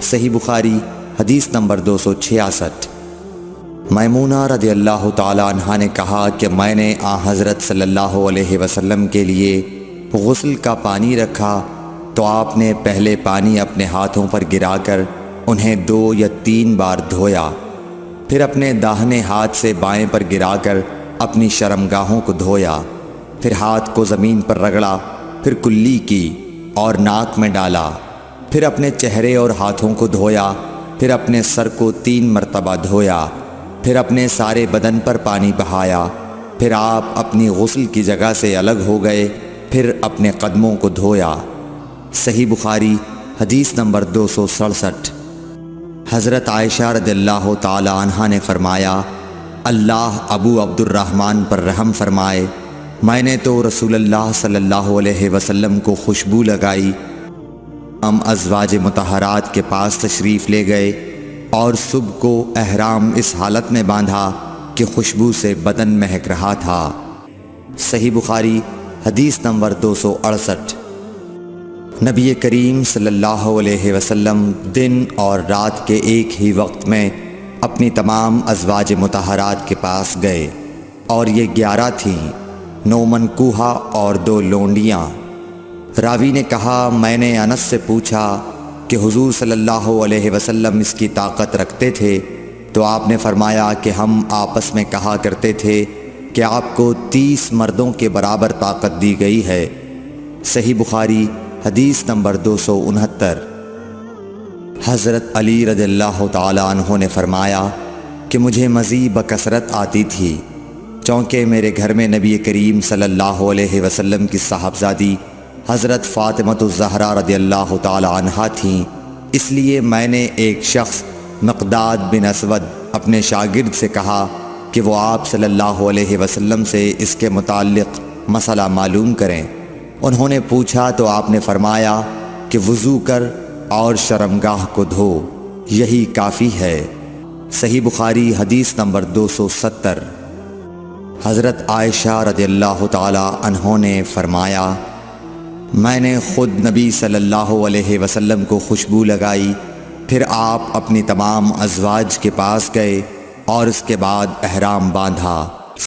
صحیح بخاری حدیث نمبر 266۔ میمونہ رضی اللہ تعالی عنہا نے کہا کہ میں نے حضرت صلی اللہ علیہ وسلم کے لیے غسل کا پانی رکھا تو آپ نے پہلے پانی اپنے ہاتھوں پر گرا کر انہیں 2 یا 3 بار دھویا، پھر اپنے داہنے ہاتھ سے بائیں پر گرا کر اپنی شرمگاہوں کو دھویا، پھر ہاتھ کو زمین پر رگڑا، پھر کلی کی اور ناک میں ڈالا، پھر اپنے چہرے اور ہاتھوں کو دھویا، پھر اپنے سر کو 3 مرتبہ دھویا، پھر اپنے سارے بدن پر پانی بہایا، پھر آپ اپنی غسل کی جگہ سے الگ ہو گئے، پھر اپنے قدموں کو دھویا۔ صحیح بخاری حدیث نمبر 267۔ حضرت عائشہ رضی اللہ تعالی عنہا نے فرمایا، اللہ ابو عبد الرحمن پر رحم فرمائے، میں نے تو رسول اللہ صلی اللہ علیہ وسلم کو خوشبو لگائی، ہم ازواج مطہرات کے پاس تشریف لے گئے اور صبح کو احرام اس حالت میں باندھا کہ خوشبو سے بدن مہک رہا تھا۔ صحیح بخاری حدیث نمبر 268۔ نبی کریم صلی اللہ علیہ وسلم دن اور رات کے ایک ہی وقت میں اپنی تمام ازواج مطہرات کے پاس گئے، اور یہ 11 تھیں، 9 منکوحہ اور 2 لونڈیاں۔ راوی نے کہا، میں نے انس سے پوچھا کہ حضور صلی اللہ علیہ وسلم اس کی طاقت رکھتے تھے؟ تو آپ نے فرمایا کہ ہم آپس میں کہا کرتے تھے کہ آپ کو 30 مردوں کے برابر طاقت دی گئی ہے۔ صحیح بخاری حدیث نمبر 269۔ حضرت علی رضی اللہ تعالی عنہ نے فرمایا کہ مجھے مزید بکثرت آتی تھی، چونکہ میرے گھر میں نبی کریم صلی اللہ علیہ وسلم کی صاحبزادی حضرت فاطمۃ الزہرا رضی اللہ تعالی عنہا تھیں، اس لیے میں نے ایک شخص مقداد بن اسود اپنے شاگرد سے کہا کہ وہ آپ صلی اللہ علیہ وسلم سے اس کے متعلق مسئلہ معلوم کریں۔ انہوں نے پوچھا تو آپ نے فرمایا کہ وضو کر اور شرمگاہ کو دھو، یہی کافی ہے۔ صحیح بخاری حدیث نمبر 270۔ حضرت عائشہ رضی اللہ تعالی عنہ نے فرمایا، میں نے خود نبی صلی اللہ علیہ وسلم کو خوشبو لگائی، پھر آپ اپنی تمام ازواج کے پاس گئے اور اس کے بعد احرام باندھا۔